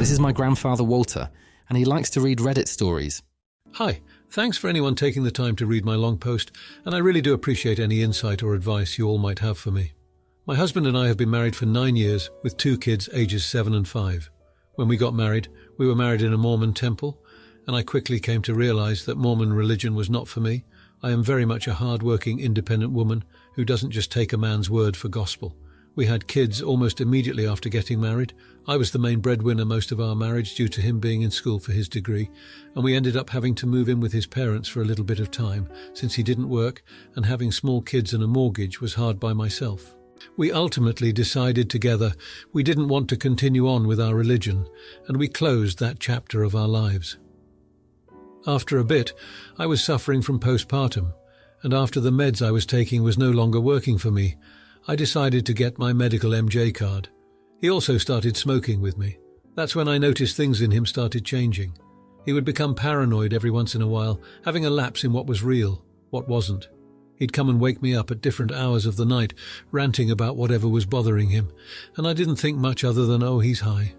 This is my grandfather Walter, and he likes to read Reddit stories. Hi, thanks for anyone taking the time to read my long post, and I really do appreciate any insight or advice you all might have for me. My husband and I have been married for 9 years with 2 kids ages 7 and 5. When we got married, we were married in a Mormon temple, and I quickly came to realize that Mormon religion was not for me. I am very much a hard-working, independent woman who doesn't just take a man's word for gospel. We had kids almost immediately after getting married. I was the main breadwinner most of our marriage due to him being in school for his degree, and we ended up having to move in with his parents for a little bit of time since he didn't work, and having small kids and a mortgage was hard by myself. We ultimately decided together we didn't want to continue on with our religion, and we closed that chapter of our lives. After a bit, I was suffering from postpartum, and after the meds I was taking was no longer working for me, I decided to get my medical MJ card. He also started smoking with me. That's when I noticed things in him started changing. He would become paranoid every once in a while, having a lapse in what was real, what wasn't. He'd come and wake me up at different hours of the night, ranting about whatever was bothering him, and I didn't think much other than, oh, he's high.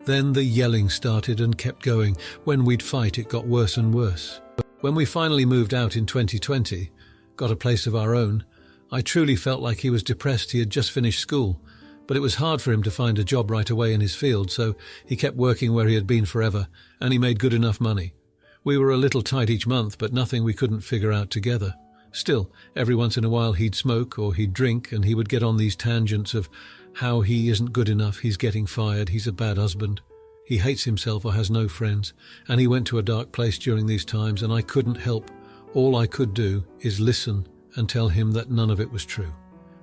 Then the yelling started and kept going. When we'd fight, it got worse and worse. When we finally moved out in 2020, got a place of our own, I truly felt like he was depressed. He had just finished school, but it was hard for him to find a job right away in his field, so he kept working where he had been forever, and he made good enough money. We were a little tight each month, but nothing we couldn't figure out together. Still, every once in a while he'd smoke or he'd drink, and he would get on these tangents of how he isn't good enough, he's getting fired, he's a bad husband. He hates himself or has no friends, and he went to a dark place during these times, and I couldn't help. All I could do is listen and tell him that none of it was true.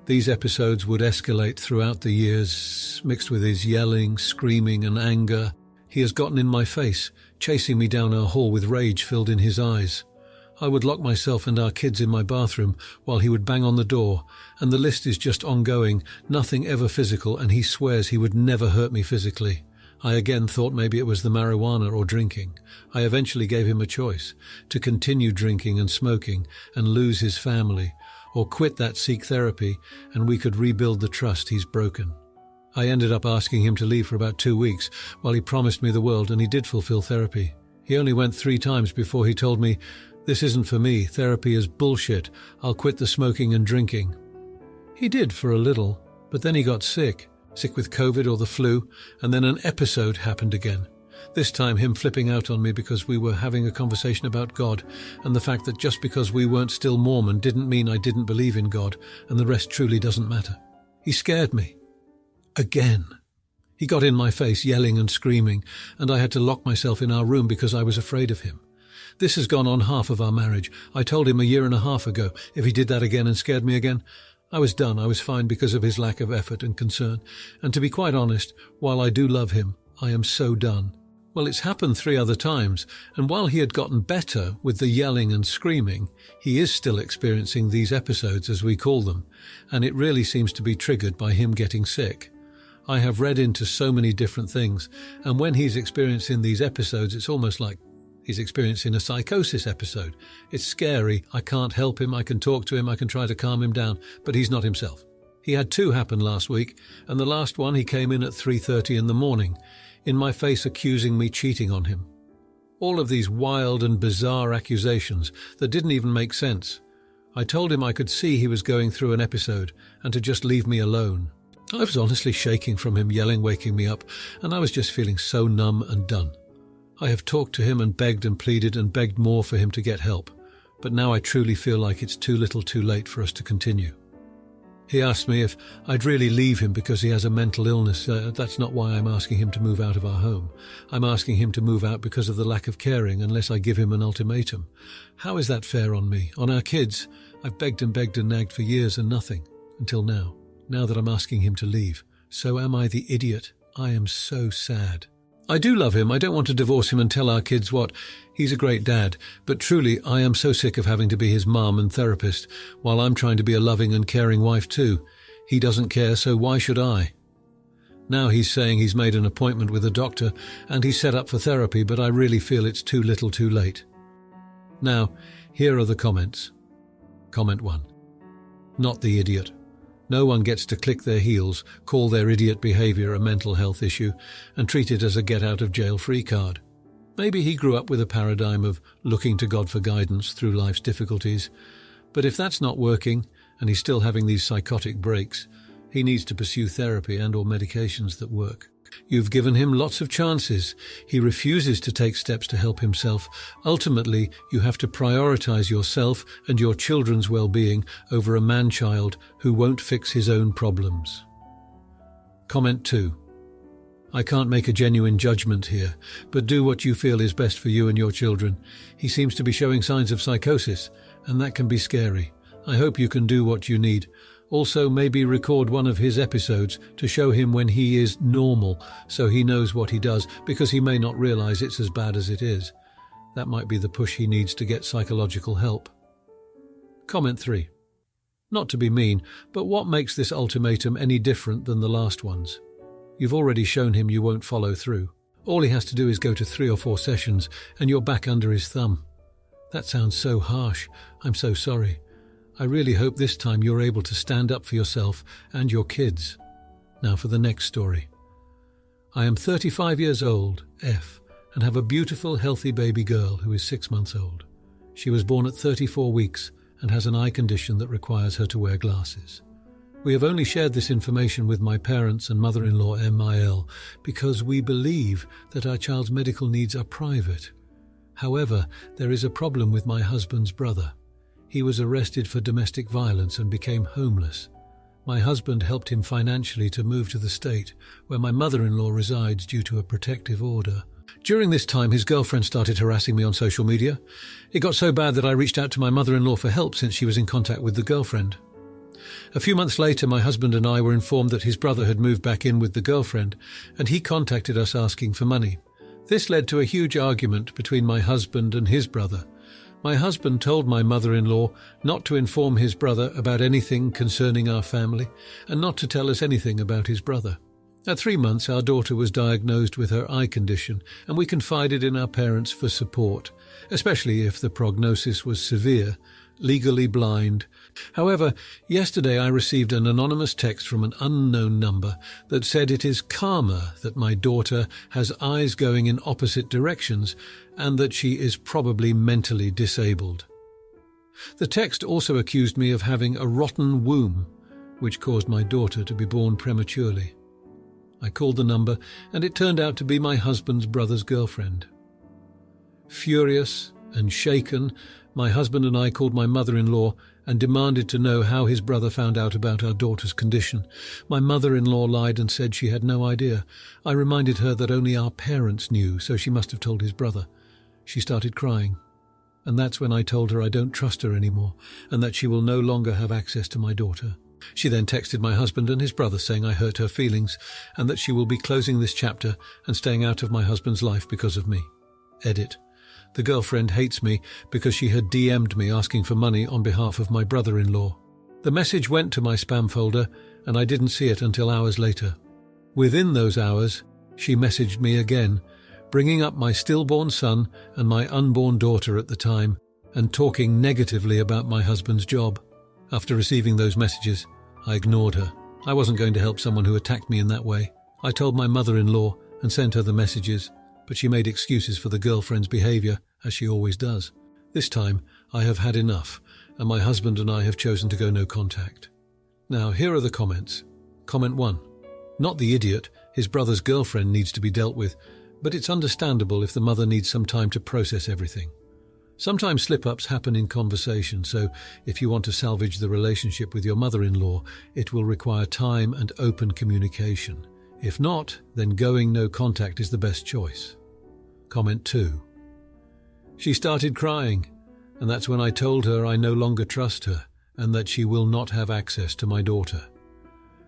These episodes would escalate throughout the years, mixed with his yelling, screaming, and anger. He has gotten in my face, chasing me down our hall with rage filled in his eyes. I would lock myself and our kids in my bathroom while he would bang on the door, and the list is just ongoing, nothing ever physical, and he swears he would never hurt me physically. I again thought maybe it was the marijuana or drinking. I eventually gave him a choice, to continue drinking and smoking and lose his family, or quit that, seek therapy, and we could rebuild the trust he's broken. I ended up asking him to leave for about 2 weeks while he promised me the world, and he did fulfill therapy. He only went 3 times before he told me, "This isn't for me, therapy is bullshit, I'll quit the smoking and drinking." He did for a little, but then he got sick with COVID or the flu, and then an episode happened again. This time him flipping out on me because we were having a conversation about God, and the fact that just because we weren't still Mormon didn't mean I didn't believe in God, and the rest truly doesn't matter. He scared me. Again. He got in my face, yelling and screaming, and I had to lock myself in our room because I was afraid of him. This has gone on half of our marriage. I told him 1.5 years ago, if he did that again and scared me again, I was done. I was fine because of his lack of effort and concern. And to be quite honest, while I do love him, I am so done. Well, it's happened 3 other times, and while he had gotten better with the yelling and screaming, he is still experiencing these episodes, as we call them, and it really seems to be triggered by him getting sick. I have read into so many different things, and when he's experiencing these episodes, it's almost like he's experiencing a psychosis episode. It's scary. I can't help him. I can talk to him. I can try to calm him down, but he's not himself. He had 2 happen last week, and the last one he came in at 3:30 in the morning, in my face accusing me cheating on him. All of these wild and bizarre accusations that didn't even make sense. I told him I could see he was going through an episode and to just leave me alone. I was honestly shaking from him yelling, waking me up, and I was just feeling so numb and done. I have talked to him and begged and pleaded and begged more for him to get help, but now I truly feel like it's too little too late for us to continue. He asked me if I'd really leave him because he has a mental illness. That's not why I'm asking him to move out of our home. I'm asking him to move out because of the lack of caring unless I give him an ultimatum. How is that fair on me? On our kids? I've begged and nagged for years and nothing, until now. Now that I'm asking him to leave. So am I the idiot? I am so sad. I do love him. I don't want to divorce him and tell our kids what. He's a great dad, but truly I am so sick of having to be his mom and therapist while I'm trying to be a loving and caring wife too. He doesn't care, so why should I? Now he's saying he's made an appointment with a doctor and he's set up for therapy, but I really feel it's too little too late. Now, here are the comments. Comment 1. Not the idiot. No one gets to click their heels, call their idiot behavior a mental health issue, and treat it as a get-out-of-jail-free card. Maybe he grew up with a paradigm of looking to God for guidance through life's difficulties, but if that's not working, and he's still having these psychotic breaks, he needs to pursue therapy and/or medications that work. You've given him lots of chances. He refuses to take steps to help himself. Ultimately, you have to prioritize yourself and your children's well-being over a man-child who won't fix his own problems. Comment 2. I can't make a genuine judgment here, but do what you feel is best for you and your children. He seems to be showing signs of psychosis, and that can be scary. I hope you can do what you need. Also, maybe record one of his episodes to show him when he is normal, so he knows what he does, because he may not realize it's as bad as it is. That might be the push he needs to get psychological help. Comment 3. Not to be mean, but what makes this ultimatum any different than the last ones? You've already shown him you won't follow through. All he has to do is go to 3 or 4 sessions, and you're back under his thumb. That sounds so harsh. I'm so sorry. I really hope this time you're able to stand up for yourself and your kids. Now for the next story. I am 35 years old, F, and have a beautiful, healthy baby girl who is 6 months old. She was born at 34 weeks and has an eye condition that requires her to wear glasses. We have only shared this information with my parents and mother-in-law MIL because we believe that our child's medical needs are private. However, there is a problem with my husband's brother. He was arrested for domestic violence and became homeless. My husband helped him financially to move to the state, where my mother-in-law resides due to a protective order. During this time, his girlfriend started harassing me on social media. It got so bad that I reached out to my mother-in-law for help since she was in contact with the girlfriend. A few months later, my husband and I were informed that his brother had moved back in with the girlfriend, and he contacted us asking for money. This led to a huge argument between my husband and his brother. My husband told my mother-in-law not to inform his brother about anything concerning our family and not to tell us anything about his brother. At 3 months, our daughter was diagnosed with her eye condition, and we confided in our parents for support, especially if the prognosis was severe, legally blind. However, yesterday I received an anonymous text from an unknown number that said it is karma that my daughter has eyes going in opposite directions and that she is probably mentally disabled. The text also accused me of having a rotten womb, which caused my daughter to be born prematurely. I called the number, and it turned out to be my husband's brother's girlfriend. Furious and shaken, my husband and I called my mother-in-law and demanded to know how his brother found out about our daughter's condition. My mother-in-law lied and said she had no idea. I reminded her that only our parents knew, so she must have told his brother. She started crying, and that's when I told her I don't trust her anymore and that she will no longer have access to my daughter. She then texted my husband and his brother saying I hurt her feelings and that she will be closing this chapter and staying out of my husband's life because of me. Edit. The girlfriend hates me because she had DM'd me asking for money on behalf of my brother-in-law. The message went to my spam folder and I didn't see it until hours later. Within those hours, she messaged me again, bringing up my stillborn son and my unborn daughter at the time and talking negatively about my husband's job. After receiving those messages, I ignored her. I wasn't going to help someone who attacked me in that way. I told my mother-in-law and sent her the messages, but she made excuses for the girlfriend's behavior, as she always does. This time, I have had enough, and my husband and I have chosen to go no contact. Now, here are the comments. Comment 1. Not the idiot. His brother's girlfriend needs to be dealt with, but it's understandable if the mother needs some time to process everything. Sometimes slip-ups happen in conversation, so if you want to salvage the relationship with your mother-in-law, it will require time and open communication. If not, then going no contact is the best choice. Comment 2. She started crying, and that's when I told her I no longer trust her and that she will not have access to my daughter.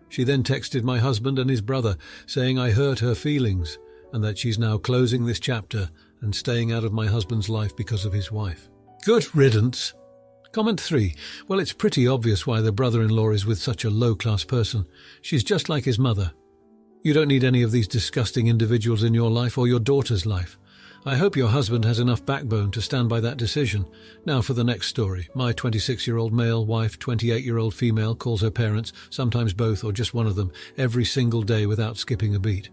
She then texted my husband and his brother saying I hurt her feelings and that she's now closing this chapter and staying out of my husband's life because of his wife. Good riddance. Comment 3. Well, it's pretty obvious why the brother-in-law is with such a low-class person. She's just like his mother. You don't need any of these disgusting individuals in your life or your daughter's life. I hope your husband has enough backbone to stand by that decision. Now for the next story. My 26-year-old male wife, 28-year-old female, calls her parents, sometimes both or just one of them, every single day without skipping a beat.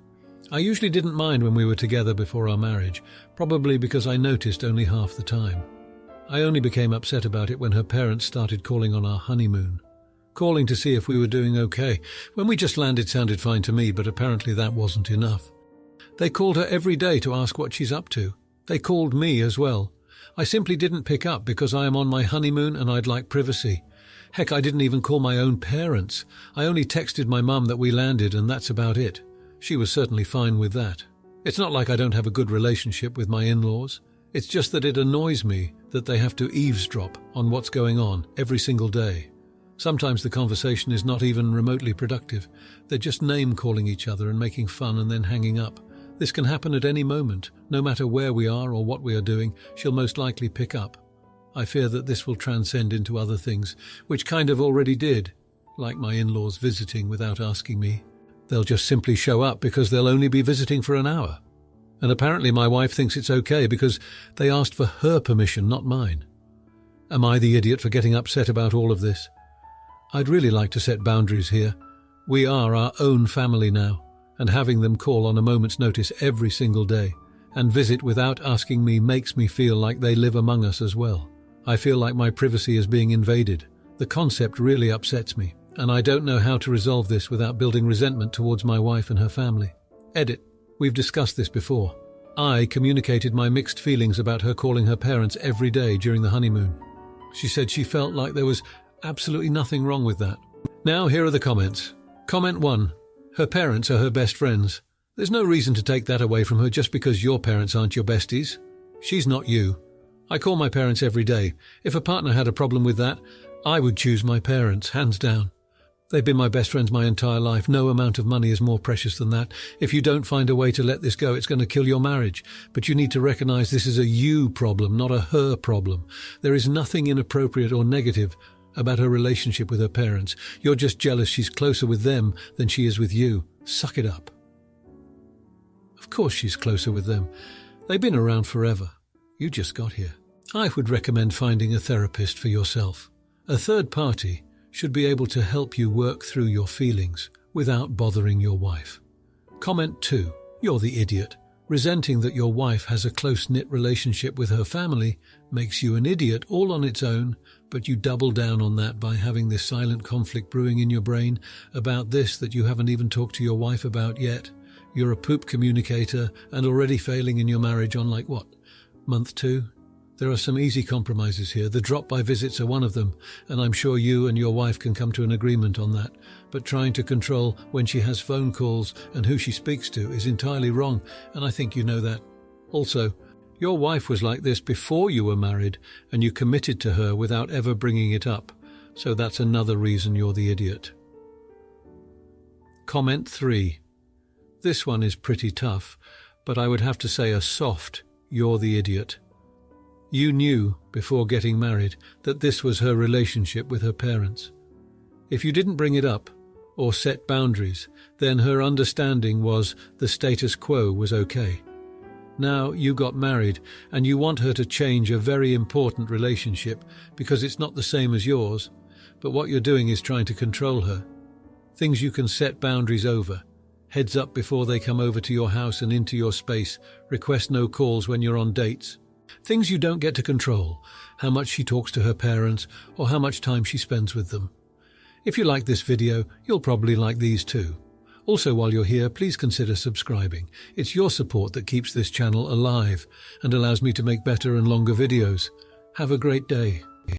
I usually didn't mind when we were together before our marriage, probably because I noticed only half the time. I only became upset about it when her parents started calling on our honeymoon. Calling to see if we were doing okay. When we just landed sounded fine to me, but apparently that wasn't enough. They called her every day to ask what she's up to. They called me as well. I simply didn't pick up because I am on my honeymoon and I'd like privacy. Heck, I didn't even call my own parents. I only texted my mum that we landed and that's about it. She was certainly fine with that. It's not like I don't have a good relationship with my in-laws. It's just that it annoys me that they have to eavesdrop on what's going on every single day. Sometimes the conversation is not even remotely productive. They're just name-calling each other and making fun and then hanging up. This can happen at any moment. No matter where we are or what we are doing, she'll most likely pick up. I fear that this will transcend into other things, which kind of already did, like my in-laws visiting without asking me. They'll just simply show up because they'll only be visiting for an hour. And apparently my wife thinks it's okay because they asked for her permission, not mine. Am I the idiot for getting upset about all of this? I'd really like to set boundaries here. We are our own family now, and having them call on a moment's notice every single day and visit without asking me makes me feel like they live among us as well. I feel like my privacy is being invaded. The concept really upsets me, and I don't know how to resolve this without building resentment towards my wife and her family. Edit. We've discussed this before. I communicated my mixed feelings about her calling her parents every day during the honeymoon. She said she felt like there was absolutely nothing wrong with that. Now here are the comments. Comment 1. Her parents are her best friends. There's no reason to take that away from her just because your parents aren't your besties. She's not you. I call my parents every day. If a partner had a problem with that, I would choose my parents, hands down. They've been my best friends my entire life. No amount of money is more precious than that. If you don't find a way to let this go, it's going to kill your marriage. But you need to recognize this is a you problem, not a her problem. There is nothing inappropriate or negative about her relationship with her parents. You're just jealous she's closer with them than she is with you. Suck it up. Of course she's closer with them. They've been around forever. You just got here. I would recommend finding a therapist for yourself. A third party should be able to help you work through your feelings without bothering your wife. Comment 2. You're the idiot. Resenting that your wife has a close-knit relationship with her family makes you an idiot all on its own, but you double down on that by having this silent conflict brewing in your brain about this that you haven't even talked to your wife about yet. You're a poop communicator and already failing in your marriage on month 2? There are some easy compromises here. The drop-by visits are one of them, and I'm sure you and your wife can come to an agreement on that. But trying to control when she has phone calls and who she speaks to is entirely wrong, and I think you know that. Also, your wife was like this before you were married, and you committed to her without ever bringing it up. So that's another reason you're the idiot. Comment 3. This one is pretty tough, but I would have to say a soft, you're the idiot. You knew, before getting married, that this was her relationship with her parents. If you didn't bring it up, or set boundaries, then her understanding was the status quo was okay. Now you got married, and you want her to change a very important relationship because it's not the same as yours, but what you're doing is trying to control her. Things you can set boundaries over. Heads up before they come over to your house and into your space. Request no calls when you're on dates. Things you don't get to control, how much she talks to her parents or how much time she spends with them. If you like this video, you'll probably like these too. Also, while you're here, please consider subscribing. It's your support that keeps this channel alive and allows me to make better and longer videos. Have a great day.